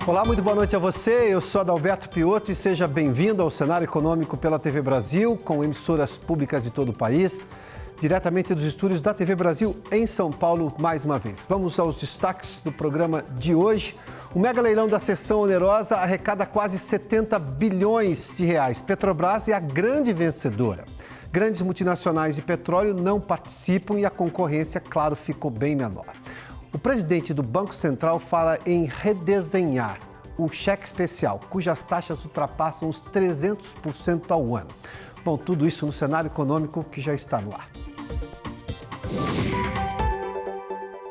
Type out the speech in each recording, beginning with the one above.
Olá, muito boa noite a você. Eu sou Adalberto Piotto e seja bem-vindo ao Cenário Econômico pela TV Brasil, com emissoras públicas de todo o país, diretamente dos estúdios da TV Brasil em São Paulo, mais uma vez. Vamos aos destaques do programa de hoje. O mega leilão da sessão onerosa arrecada quase 70 bilhões de reais. Petrobras é a grande vencedora. Grandes multinacionais de petróleo não participam e a concorrência, claro, ficou bem menor. O presidente do Banco Central fala em redesenhar o cheque especial, cujas taxas ultrapassam os 300% ao ano. Bom, tudo isso no cenário econômico que já está no ar.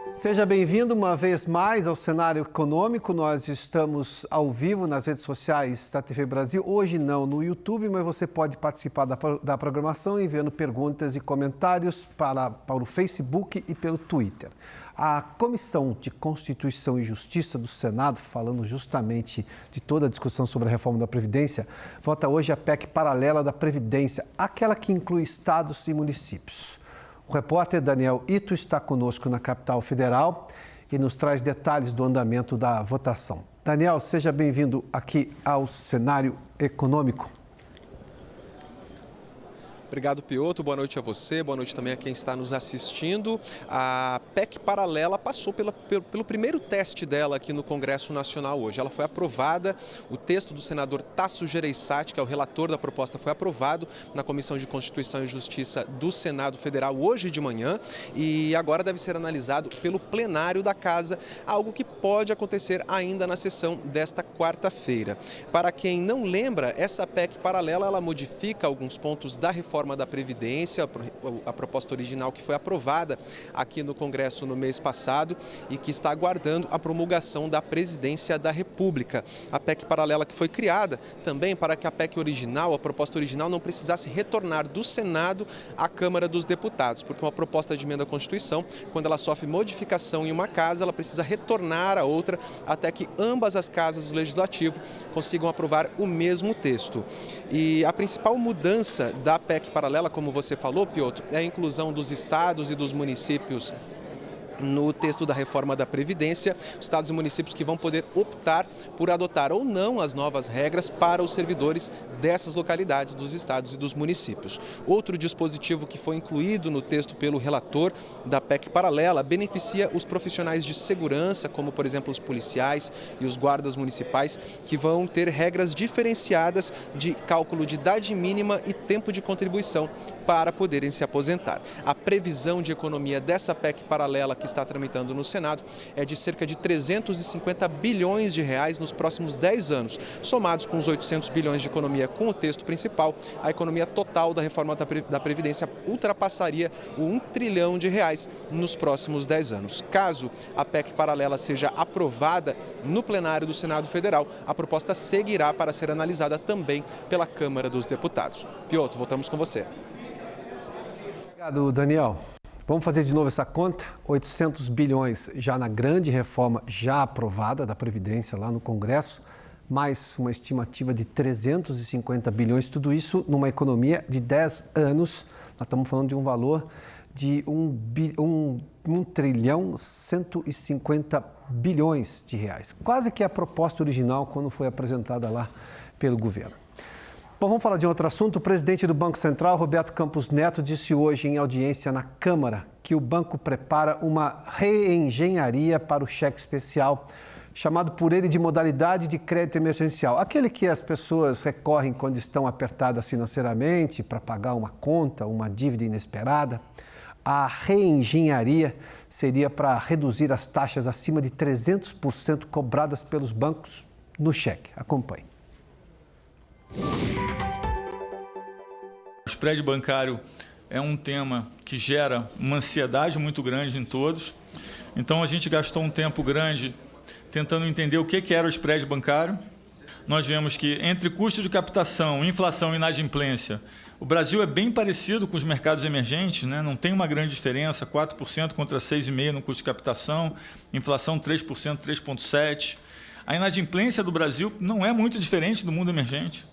Seja bem-vindo uma vez mais ao cenário econômico. Nós estamos ao vivo nas redes sociais da TV Brasil. Hoje não no YouTube, mas você pode participar da programação enviando perguntas e comentários para o Facebook e pelo Twitter. A Comissão de Constituição e Justiça do Senado, falando justamente de toda a discussão sobre a reforma da Previdência, vota hoje a PEC paralela da Previdência, aquela que inclui estados e municípios. O repórter Daniel Ito está conosco na capital federal e nos traz detalhes do andamento da votação. Daniel, seja bem-vindo aqui ao Cenário Econômico. Obrigado, Piotto. Boa noite a você, boa noite também a quem está nos assistindo. A PEC paralela passou pelo primeiro teste dela aqui no Congresso Nacional hoje. Ela foi aprovada, o texto do senador Tasso Gereissati, que é o relator da proposta, foi aprovado na Comissão de Constituição e Justiça do Senado Federal hoje de manhã e agora deve ser analisado pelo plenário da Casa, algo que pode acontecer ainda na sessão desta quarta-feira. Para quem não lembra, essa PEC paralela ela modifica alguns pontos da reforma da Previdência, a proposta original que foi aprovada aqui no Congresso no mês passado e que está aguardando a promulgação da Presidência da República. A PEC paralela que foi criada também para que a PEC original, a proposta original, não precisasse retornar do Senado à Câmara dos Deputados, porque uma proposta de emenda à Constituição, quando ela sofre modificação em uma casa, ela precisa retornar a outra até que ambas as casas do Legislativo consigam aprovar o mesmo texto. E a principal mudança da PEC paralela, como você falou, Piotto, é a inclusão dos estados e dos municípios no texto da reforma da Previdência, estados e municípios que vão poder optar por adotar ou não as novas regras para os servidores dessas localidades, dos estados e dos municípios. Outro dispositivo que foi incluído no texto pelo relator da PEC paralela beneficia os profissionais de segurança, como por exemplo os policiais e os guardas municipais, que vão ter regras diferenciadas de cálculo de idade mínima e tempo de contribuição para poderem se aposentar. A previsão de economia dessa PEC paralela que está tramitando no Senado é de cerca de 350 bilhões de reais nos próximos 10 anos. Somados com os 800 bilhões de economia com o texto principal, a economia total da reforma da Previdência ultrapassaria o 1 trilhão de reais nos próximos 10 anos. Caso a PEC paralela seja aprovada no plenário do Senado Federal, a proposta seguirá para ser analisada também pela Câmara dos Deputados. Piotto, voltamos com você. Obrigado, Daniel. Vamos fazer de novo essa conta, 800 bilhões já na grande reforma já aprovada da Previdência lá no Congresso, mais uma estimativa de 350 bilhões, tudo isso numa economia de 10 anos. Nós estamos falando de um valor de 1 trilhão 150 bilhões de reais, quase que a proposta original quando foi apresentada lá pelo governo. Bom, vamos falar de outro assunto. O presidente do Banco Central, Roberto Campos Neto, disse hoje em audiência na Câmara que o banco prepara uma reengenharia para o cheque especial, chamado por ele de modalidade de crédito emergencial. Aquele que as pessoas recorrem quando estão apertadas financeiramente para pagar uma conta, uma dívida inesperada. A reengenharia seria para reduzir as taxas acima de 300% cobradas pelos bancos no cheque. Acompanhe. O spread bancário é um tema que gera uma ansiedade muito grande em todos. Então, a gente gastou um tempo grande tentando entender o que era o spread bancário. Nós vemos que, entre custo de captação, inflação e inadimplência, o Brasil é bem parecido com os mercados emergentes, né? Não tem uma grande diferença, 4% contra 6,5% no custo de captação, inflação 3%, 3,7%. A inadimplência do Brasil não é muito diferente do mundo emergente.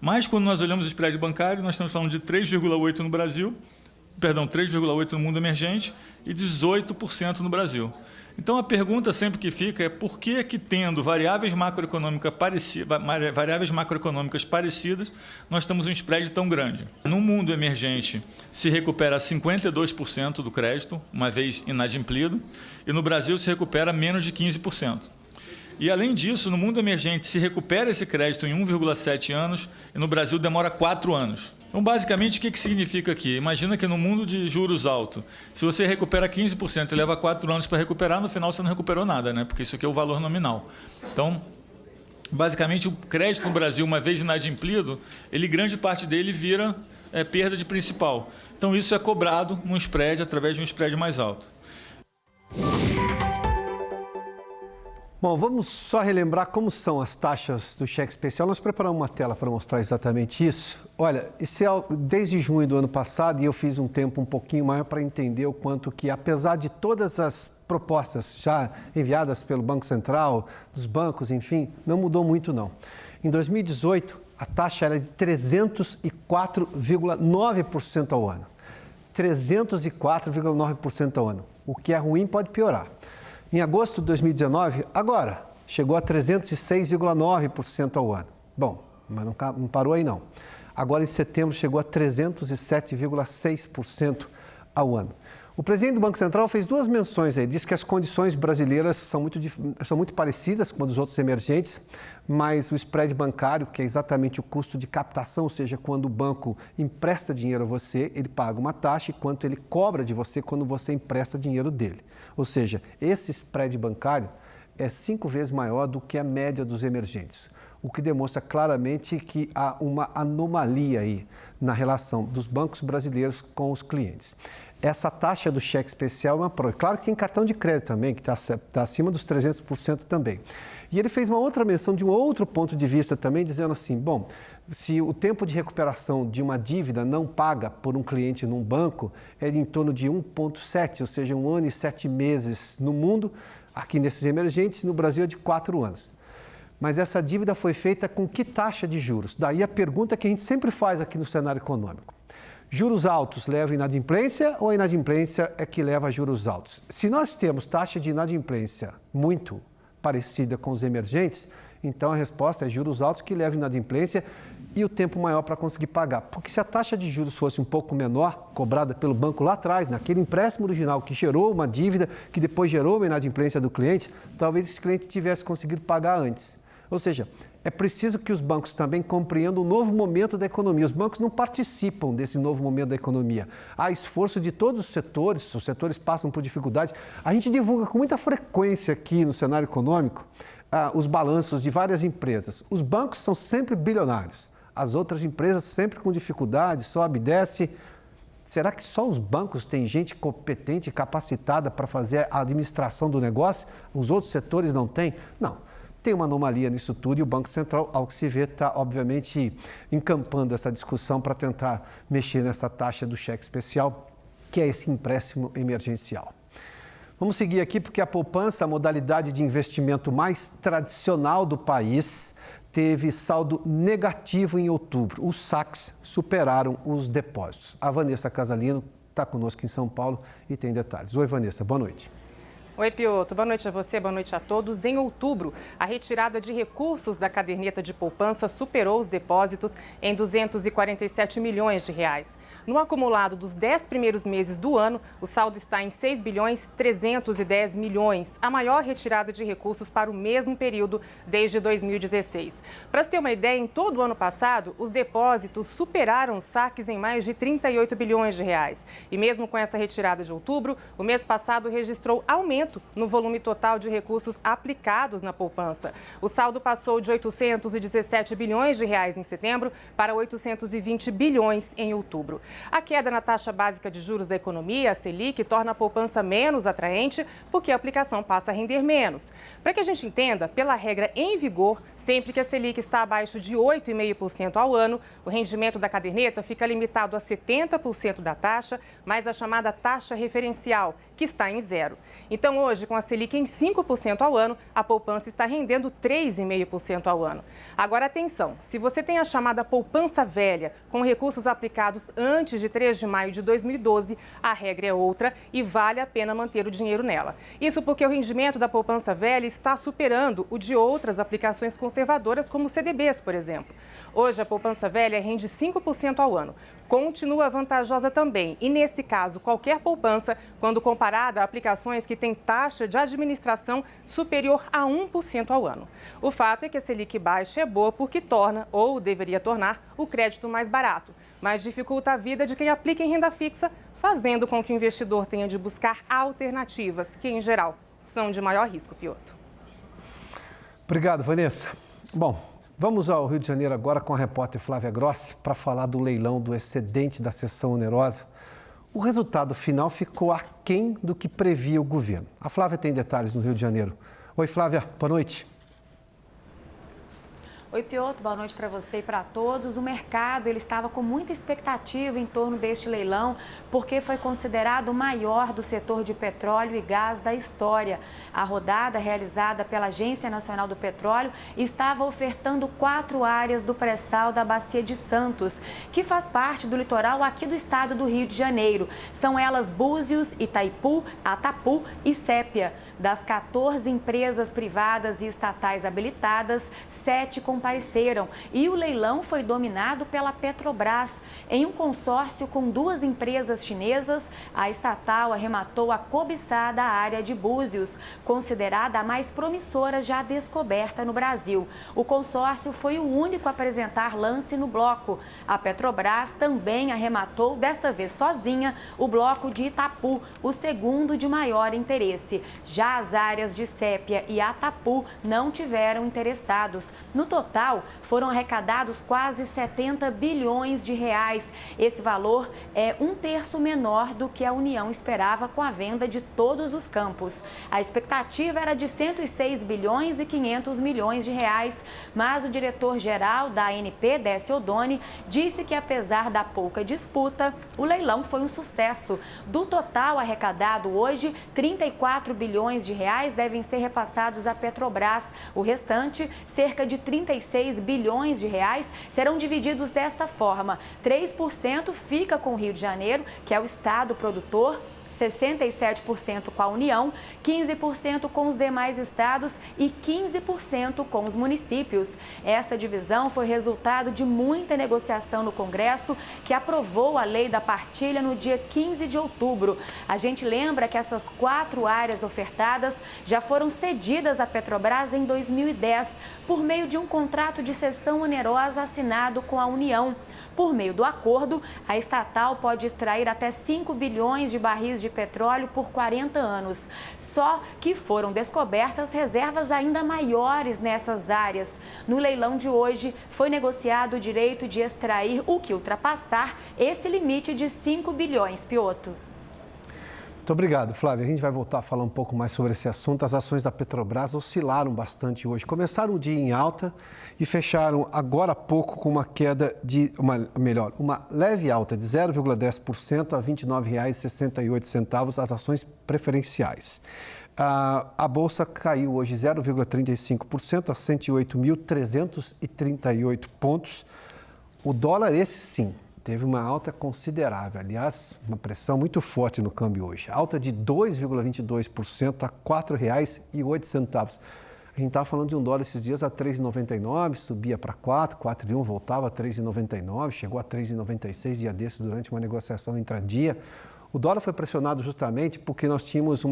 Mas quando nós olhamos o spread bancário, nós estamos falando de 3,8% no Brasil, 3,8% no mundo emergente e 18% no Brasil. Então, a pergunta sempre que fica é por que tendo variáveis macroeconômicas parecidas, nós temos um spread tão grande. No mundo emergente, se recupera 52% do crédito, uma vez inadimplido, e no Brasil se recupera menos de 15%. E, além disso, no mundo emergente se recupera esse crédito em 1,7 anos e no Brasil demora 4 anos. Então, basicamente, o que significa aqui? Imagina que no mundo de juros altos, se você recupera 15% e leva 4 anos para recuperar, no final você não recuperou nada, né? Porque isso aqui é o valor nominal. Então, basicamente, o crédito no Brasil, uma vez inadimplido, grande parte dele vira perda de principal. Então, isso é cobrado num spread, através de um spread mais alto. Bom, vamos só relembrar como são as taxas do cheque especial. Nós preparamos uma tela para mostrar exatamente isso. Olha, isso é desde junho do ano passado e eu fiz um tempo um pouquinho maior para entender o quanto que, apesar de todas as propostas já enviadas pelo Banco Central, dos bancos, enfim, não mudou muito não. Em 2018, a taxa era de 304,9% ao ano. 304,9% ao ano. O que é ruim pode piorar. Em agosto de 2019, agora, chegou a 306,9% ao ano. Bom, mas não parou aí não. Agora, em setembro, chegou a 307,6% ao ano. O presidente do Banco Central fez 2 menções aí. Disse que as condições brasileiras são muito parecidas com as dos outros emergentes, mas o spread bancário, que é exatamente o custo de captação, ou seja, quando o banco empresta dinheiro a você, ele paga uma taxa e quanto ele cobra de você quando você empresta dinheiro dele. Ou seja, esse spread bancário é 5 vezes maior do que a média dos emergentes, o que demonstra claramente que há uma anomalia aí na relação dos bancos brasileiros com os clientes. Essa taxa do cheque especial é uma prova. Claro que tem cartão de crédito também, que está acima dos 300% também. E ele fez uma outra menção de um outro ponto de vista também, dizendo assim, bom, se o tempo de recuperação de uma dívida não paga por um cliente num banco é em torno de 1,7, ou seja, 1 ano e 7 meses no mundo, aqui nesses emergentes, no Brasil é de 4 anos. Mas essa dívida foi feita com que taxa de juros? Daí a pergunta que a gente sempre faz aqui no cenário econômico. Juros altos levam inadimplência ou a inadimplência é que leva a juros altos? Se nós temos taxa de inadimplência muito parecida com os emergentes, então a resposta é juros altos que levam inadimplência e o tempo maior para conseguir pagar. Porque se a taxa de juros fosse um pouco menor, cobrada pelo banco lá atrás, naquele empréstimo original que gerou uma dívida, que depois gerou uma inadimplência do cliente, talvez esse cliente tivesse conseguido pagar antes. Ou seja, é preciso que os bancos também compreendam o novo momento da economia. Os bancos não participam desse novo momento da economia. Há esforço de todos os setores passam por dificuldades. A gente divulga com muita frequência aqui no cenário econômico os balanços de várias empresas. Os bancos são sempre bilionários. As outras empresas sempre com dificuldade, sobe e desce. Será que só os bancos têm gente competente e capacitada para fazer a administração do negócio? Os outros setores não têm? Não. Tem uma anomalia nisso tudo e o Banco Central, ao que se vê, está, obviamente, encampando essa discussão para tentar mexer nessa taxa do cheque especial, que é esse empréstimo emergencial. Vamos seguir aqui porque a poupança, a modalidade de investimento mais tradicional do país, teve saldo negativo em outubro. Os saques superaram os depósitos. A Vanessa Casalino está conosco em São Paulo e tem detalhes. Oi, Vanessa, boa noite. Oi, Pioto. Boa noite a você, boa noite a todos. Em outubro, a retirada de recursos da caderneta de poupança superou os depósitos em 247 milhões de reais. No acumulado dos 10 primeiros meses do ano, o saldo está em 6 bilhões 310 milhões, a maior retirada de recursos para o mesmo período desde 2016. Para se ter uma ideia, em todo o ano passado, os depósitos superaram os saques em mais de 38 bilhões de reais. E mesmo com essa retirada de outubro, o mês passado registrou aumento no volume total de recursos aplicados na poupança. O saldo passou de 817 bilhões de reais em setembro para 820 bilhões em outubro. A queda na taxa básica de juros da economia, a Selic, torna a poupança menos atraente porque a aplicação passa a render menos. Para que a gente entenda, pela regra em vigor, sempre que a Selic está abaixo de 8,5% ao ano, o rendimento da caderneta fica limitado a 70% da taxa, mais a chamada taxa referencial, que está em zero. Então, hoje, com a Selic em 5% ao ano, a poupança está rendendo 3,5% ao ano. Agora, atenção, se você tem a chamada poupança velha, com recursos aplicados antes de 3 de maio de 2012, a regra é outra e vale a pena manter o dinheiro nela. Isso porque o rendimento da poupança velha está superando o de outras aplicações conservadoras, como CDBs, por exemplo. Hoje, a poupança velha rende 5% ao ano. Continua vantajosa também e, nesse caso, qualquer poupança, quando comparada a aplicações que têm taxa de administração superior a 1% ao ano. O fato é que a Selic baixa é boa porque torna, ou deveria tornar, o crédito mais barato, mas dificulta a vida de quem aplica em renda fixa, fazendo com que o investidor tenha de buscar alternativas, que, em geral, são de maior risco, Piotr. Obrigado, Vanessa. Bom, vamos ao Rio de Janeiro agora com a repórter Flávia Grossi para falar do leilão do excedente da sessão onerosa. O resultado final ficou aquém do que previa o governo. A Flávia tem detalhes no Rio de Janeiro. Oi, Flávia, boa noite. Oi, Piotr, boa noite para você e para todos. O mercado ele estava com muita expectativa em torno deste leilão, porque foi considerado o maior do setor de petróleo e gás da história. A rodada, realizada pela Agência Nacional do Petróleo, estava ofertando 4 áreas do pré-sal da Bacia de Santos, que faz parte do litoral aqui do estado do Rio de Janeiro. São elas Búzios, Itaipu, Atapu e Sépia. Das 14 empresas privadas e estatais habilitadas, 7 compareceram e o leilão foi dominado pela Petrobras. Em um consórcio com 2 empresas chinesas, a estatal arrematou a cobiçada área de Búzios, considerada a mais promissora já descoberta no Brasil. O consórcio foi o único a apresentar lance no bloco. A Petrobras também arrematou, desta vez sozinha, o bloco de Itapu, o segundo de maior interesse. Já as áreas de Sépia e Atapu não tiveram interessados. No total, foram arrecadados quase 70 bilhões de reais. Esse valor é 1/3 menor do que a União esperava com a venda de todos os campos. A expectativa era de 106 bilhões e 500 milhões de reais, mas o diretor-geral da ANP, Décio Oddoni, disse que apesar da pouca disputa, o leilão foi um sucesso. Do total arrecadado hoje, 34 bilhões de reais devem ser repassados à Petrobras. O restante, cerca de 36 bilhões de reais, serão divididos desta forma: 3% fica com o Rio de Janeiro, que é o estado produtor, 67% com a União, 15% com os demais estados e 15% com os municípios. Essa divisão foi resultado de muita negociação no Congresso, que aprovou a lei da partilha no dia 15 de outubro. A gente lembra que essas 4 áreas ofertadas já foram cedidas à Petrobras em 2010, por meio de um contrato de cessão onerosa assinado com a União. Por meio do acordo, a estatal pode extrair até 5 bilhões de barris de petróleo por 40 anos. Só que foram descobertas reservas ainda maiores nessas áreas. No leilão de hoje, foi negociado o direito de extrair o que ultrapassar esse limite de 5 bilhões, Piotr. Muito obrigado, Flávia. A gente vai voltar a falar um pouco mais sobre esse assunto. As ações da Petrobras oscilaram bastante hoje. Começaram o dia em alta e fecharam agora há pouco com uma queda de, uma leve alta de 0,10% a R$ 29,68 as ações preferenciais. A Bolsa caiu hoje 0,35% a 108.338 pontos. O dólar, esse sim, teve uma alta considerável, aliás, uma pressão muito forte no câmbio hoje. Alta de 2,22% a R$ 4,08. A gente estava falando de um dólar esses dias a R$ 3,99, subia para 4, 4,1, voltava a R$ 3,99, chegou a R$ 3,96 dia desses durante uma negociação intradia. O dólar foi pressionado justamente porque nós tínhamos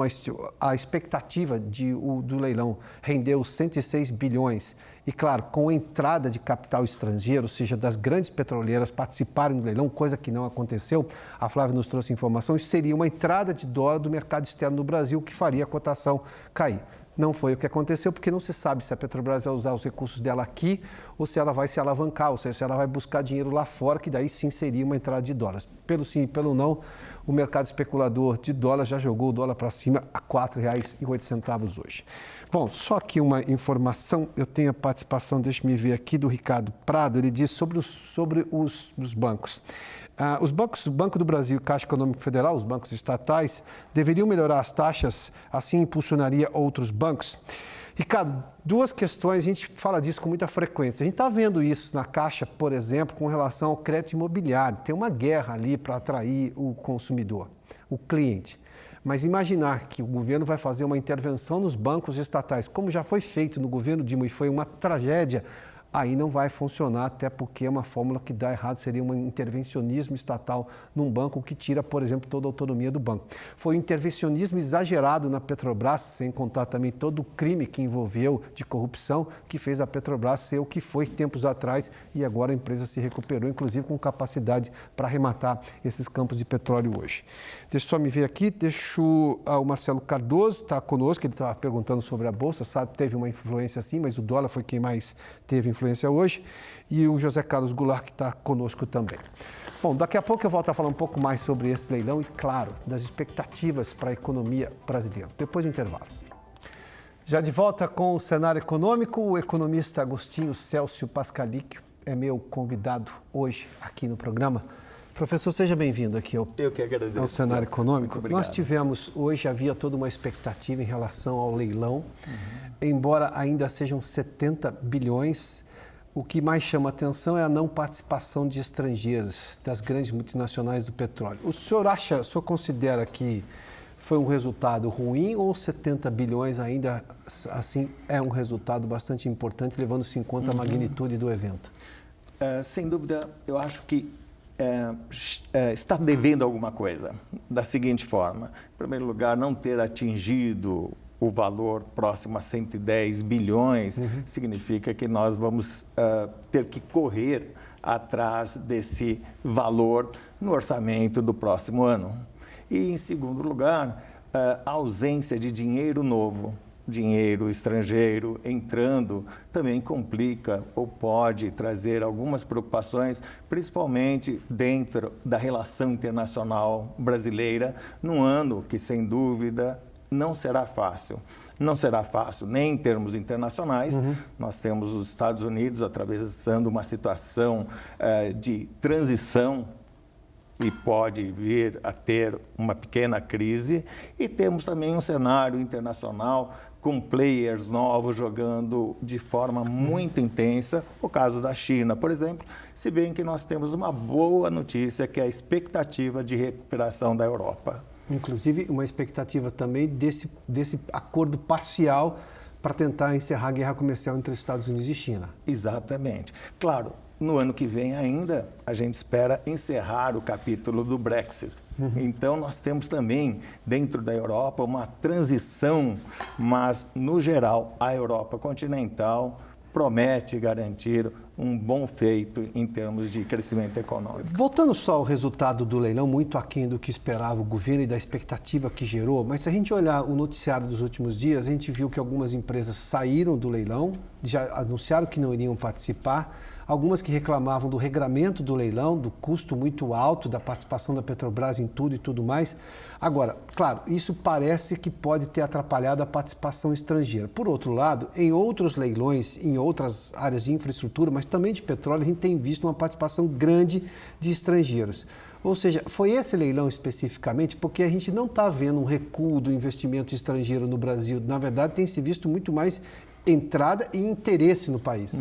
a expectativa do leilão rendeu 106 bilhões. E, claro, com a entrada de capital estrangeiro, ou seja, das grandes petroleiras participarem do leilão, coisa que não aconteceu, a Flávia nos trouxe informação, isso seria uma entrada de dólar do mercado externo no Brasil que faria a cotação cair. Não foi o que aconteceu, porque não se sabe se a Petrobras vai usar os recursos dela aqui ou se ela vai se alavancar, ou seja, se ela vai buscar dinheiro lá fora, que daí sim seria uma entrada de dólares. Pelo sim e pelo não, o mercado especulador de dólar já jogou o dólar para cima a R$ 4,08 hoje. Bom, só que uma informação, eu tenho a participação, deixa-me ver aqui, do Ricardo Prado, ele diz sobre os bancos. Os bancos, o Banco do Brasil e o Caixa Econômica Federal, os bancos estatais, deveriam melhorar as taxas, assim impulsionaria outros bancos. Ricardo, duas questões, a gente fala disso com muita frequência. A gente está vendo isso na Caixa, por exemplo, com relação ao crédito imobiliário. Tem uma guerra ali para atrair o consumidor, o cliente. Mas imaginar que o governo vai fazer uma intervenção nos bancos estatais, como já foi feito no governo Dilma e foi uma tragédia, aí não vai funcionar, até porque é uma fórmula que dá errado, seria um intervencionismo estatal num banco que tira, por exemplo, toda a autonomia do banco. Foi um intervencionismo exagerado na Petrobras, sem contar também todo o crime que envolveu de corrupção, que fez a Petrobras ser o que foi tempos atrás e agora a empresa se recuperou, inclusive com capacidade para arrematar esses campos de petróleo hoje. Deixa eu só me ver aqui, o Marcelo Cardoso está conosco, ele estava perguntando sobre a Bolsa, sabe, teve uma influência sim, mas o dólar foi quem mais teve influência hoje, e o José Carlos Goulart, que está conosco também. Bom, daqui a pouco eu volto a falar um pouco mais sobre esse leilão e, claro, das expectativas para a economia brasileira, depois do intervalo. Já de volta com o cenário econômico, o economista Agostinho Célcio Pascalíquio é meu convidado hoje aqui no programa. Professor, seja bem-vindo aqui ao cenário econômico. Nós tivemos, hoje havia toda uma expectativa em relação ao leilão, embora ainda sejam 70 bilhões, o que mais chama atenção é a não participação de estrangeiros, das grandes multinacionais do petróleo. O senhor considera que foi um resultado ruim ou 70 bilhões ainda assim é um resultado bastante importante, levando-se em conta a magnitude do evento? Sem dúvida, eu acho que está devendo alguma coisa, da seguinte forma. Em primeiro lugar, não ter atingido o valor próximo a 110 bilhões significa que nós vamos ter que correr atrás desse valor no orçamento do próximo ano. E, em segundo lugar, a ausência de dinheiro novo, dinheiro estrangeiro entrando, também complica ou pode trazer algumas preocupações, principalmente dentro da relação internacional brasileira, num ano que, sem dúvida, não será fácil. Não será fácil nem em termos internacionais. Nós temos os Estados Unidos atravessando uma situação de transição e pode vir a ter uma pequena crise. E temos também um cenário internacional com players novos jogando de forma muito intensa. O caso da China, por exemplo, se bem que nós temos uma boa notícia, que é a expectativa de recuperação da Europa. Inclusive, uma expectativa também desse acordo parcial para tentar encerrar a guerra comercial entre Estados Unidos e China. Exatamente. Claro, no ano que vem ainda, a gente espera encerrar o capítulo do Brexit. Então, nós temos também, dentro da Europa, uma transição, mas, no geral, a Europa continental promete garantir um bom feito em termos de crescimento econômico. Voltando só ao resultado do leilão, muito aquém do que esperava o governo e da expectativa que gerou, mas se a gente olhar o noticiário dos últimos dias, a gente viu que algumas empresas saíram do leilão, já anunciaram que não iriam participar, algumas que reclamavam do regramento do leilão, do custo muito alto da participação da Petrobras em tudo e tudo mais. Agora, claro, isso parece que pode ter atrapalhado a participação estrangeira. Por outro lado, em outros leilões, em outras áreas de infraestrutura, mas também de petróleo, a gente tem visto uma participação grande de estrangeiros. Ou seja, foi esse leilão especificamente, porque a gente não está vendo um recuo do investimento estrangeiro no Brasil. Na verdade, tem se visto muito mais entrada e interesse no país.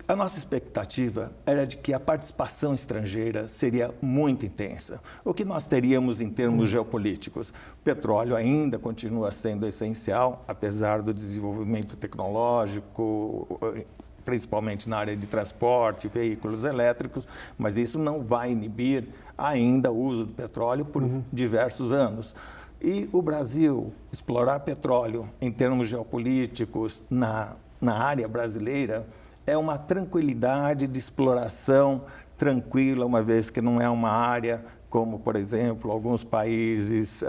A nossa expectativa era de que a participação estrangeira seria muito intensa. O que nós teríamos em termos geopolíticos? O petróleo ainda continua sendo essencial, apesar do desenvolvimento tecnológico, principalmente na área de transporte, veículos elétricos, mas isso não vai inibir ainda o uso do petróleo por diversos anos. E o Brasil explorar petróleo em termos geopolíticos na área brasileira é uma tranquilidade de exploração tranquila, uma vez que não é uma área como, por exemplo, alguns países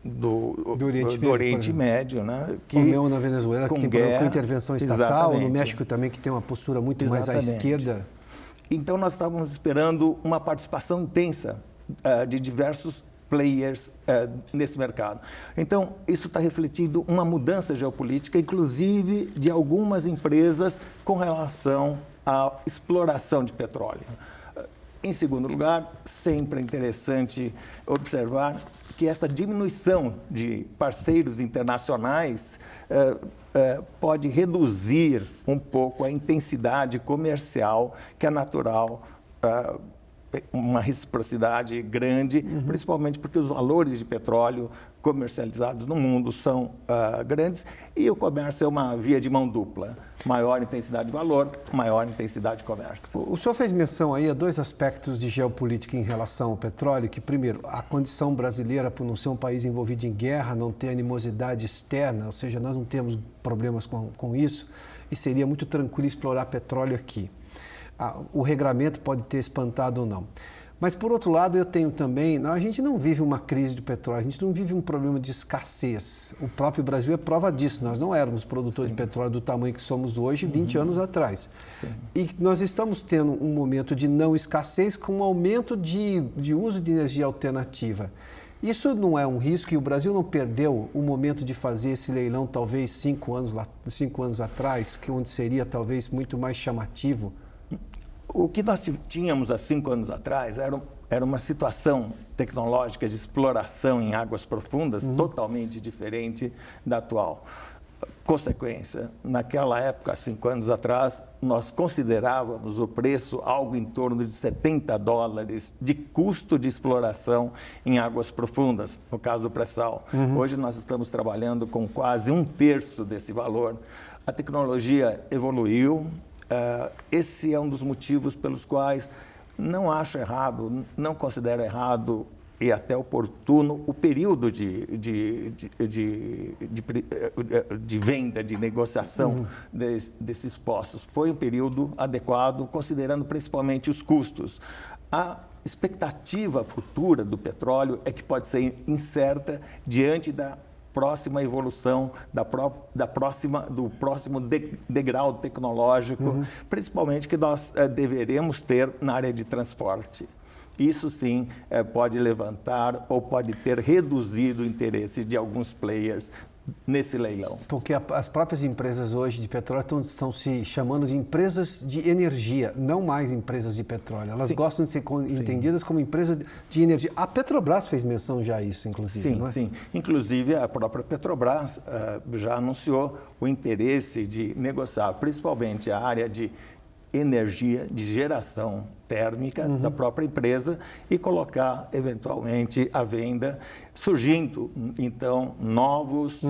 do Oriente Médio, né? Como na Venezuela, que guerra, com intervenção estatal, no México também, que tem uma postura muito mais à esquerda. Então, nós estávamos esperando uma participação intensa de diversos players nesse mercado. Então, isso está refletindo uma mudança geopolítica, inclusive de algumas empresas com relação à exploração de petróleo. Em segundo lugar, sempre é interessante observar que essa diminuição de parceiros internacionais pode reduzir um pouco a intensidade comercial que é natural, uma reciprocidade grande, principalmente porque os valores de petróleo comercializados no mundo são grandes e o comércio é uma via de mão dupla. Maior intensidade de valor, maior intensidade de comércio. O senhor fez menção aí a dois aspectos de geopolítica em relação ao petróleo, que primeiro, a condição brasileira por não ser um país envolvido em guerra, não ter animosidade externa, ou seja, nós não temos problemas com isso e seria muito tranquilo explorar petróleo aqui. O regramento pode ter espantado ou não. Mas, por outro lado, eu tenho também... a gente não vive uma crise de petróleo, a gente não vive um problema de escassez. O próprio Brasil é prova disso. Nós não éramos produtores de petróleo do tamanho que somos hoje 20 anos atrás. Sim. E nós estamos tendo um momento de não escassez com um aumento de uso de energia alternativa. Isso não é um risco e o Brasil não perdeu o momento de fazer esse leilão talvez 5 anos atrás, onde seria talvez muito mais chamativo? O que nós tínhamos há 5 anos atrás era uma situação tecnológica de exploração em águas profundas totalmente diferente da atual. Consequência, naquela época, há 5 anos atrás, nós considerávamos o preço algo em torno de $70 de custo de exploração em águas profundas, no caso do pré-sal. Hoje nós estamos trabalhando com quase 1/3 desse valor. A tecnologia evoluiu. Esse é um dos motivos pelos quais não acho errado, não considero errado e até oportuno o período de venda, de negociação desses postos. Foi um período adequado, considerando principalmente os custos. A expectativa futura do petróleo é que pode ser incerta diante da próxima evolução, do próximo degrau tecnológico, principalmente que nós deveremos ter na área de transporte. Isso sim pode levantar ou pode ter reduzido o interesse de alguns players nesse leilão. Porque as próprias empresas hoje de petróleo estão se chamando de empresas de energia, não mais empresas de petróleo. Elas gostam de ser entendidas como empresas de energia. A Petrobras fez menção já a isso, inclusive, não é? Sim. Inclusive, a própria Petrobras já anunciou o interesse de negociar, principalmente a área de energia, de geração térmica da própria empresa e colocar, eventualmente, à venda, surgindo, então, novas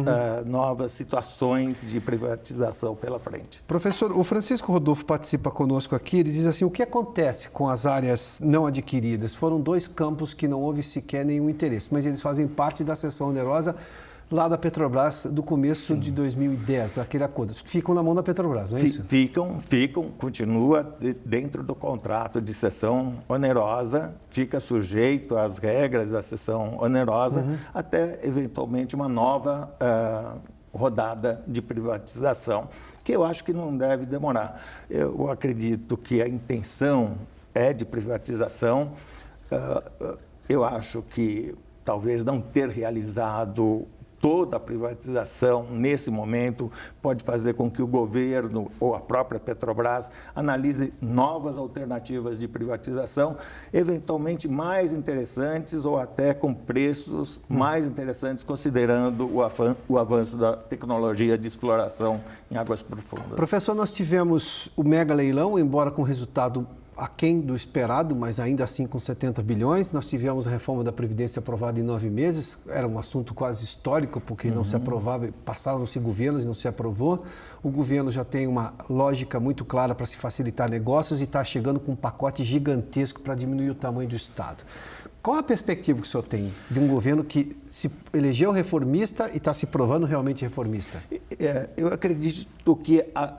situações de privatização pela frente. Professor, o Francisco Rodolfo participa conosco aqui, ele diz assim, o que acontece com as áreas não adquiridas? Foram 2 campos que não houve sequer nenhum interesse, mas eles fazem parte da cessão onerosa lá da Petrobras do começo de 2010, daquele acordo. Ficam na mão da Petrobras, não é isso? Ficam, continua dentro do contrato de cessão onerosa, fica sujeito às regras da cessão onerosa, até eventualmente uma nova rodada de privatização, que eu acho que não deve demorar. Eu acredito que a intenção é de privatização. Eu acho que talvez não ter realizado toda a privatização nesse momento pode fazer com que o governo ou a própria Petrobras analise novas alternativas de privatização, eventualmente mais interessantes ou até com preços mais interessantes, considerando o avanço da tecnologia de exploração em águas profundas. Professor, nós tivemos o mega leilão, embora com resultado aquém do esperado, mas ainda assim com 70 bilhões. Nós tivemos a reforma da Previdência aprovada em 9 meses. Era um assunto quase histórico, porque não se aprovava, passaram-se governos e não se aprovou. O governo já tem uma lógica muito clara para se facilitar negócios e está chegando com um pacote gigantesco para diminuir o tamanho do Estado. Qual a perspectiva que o senhor tem de um governo que se elegeu reformista e está se provando realmente reformista? Eu acredito que a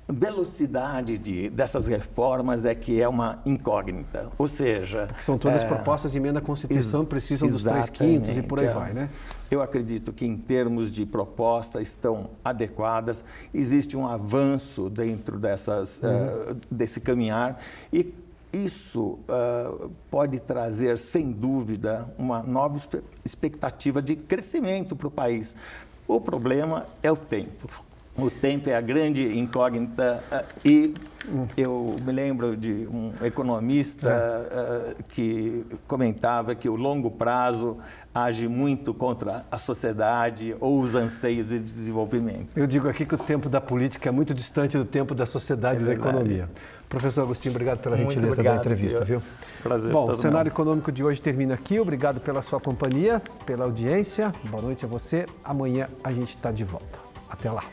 velocidade dessas reformas é que é uma incógnita, ou seja... Que são todas propostas de emenda à Constituição, precisam dos 3/5 e por aí vai, né? Eu acredito que em termos de proposta estão adequadas, existe um avanço dentro desse caminhar e isso pode trazer, sem dúvida, uma nova expectativa de crescimento para o país. O problema é o tempo. O tempo é a grande incógnita e eu me lembro de um economista que comentava que o longo prazo age muito contra a sociedade ou os anseios de desenvolvimento. Eu digo aqui que o tempo da política é muito distante do tempo da sociedade e da economia. Professor Agostinho, obrigado pela gentileza da entrevista, viu? Prazer. Bom, o cenário econômico de hoje termina aqui. Obrigado pela sua companhia, pela audiência. Boa noite a você. Amanhã a gente está de volta. Até lá.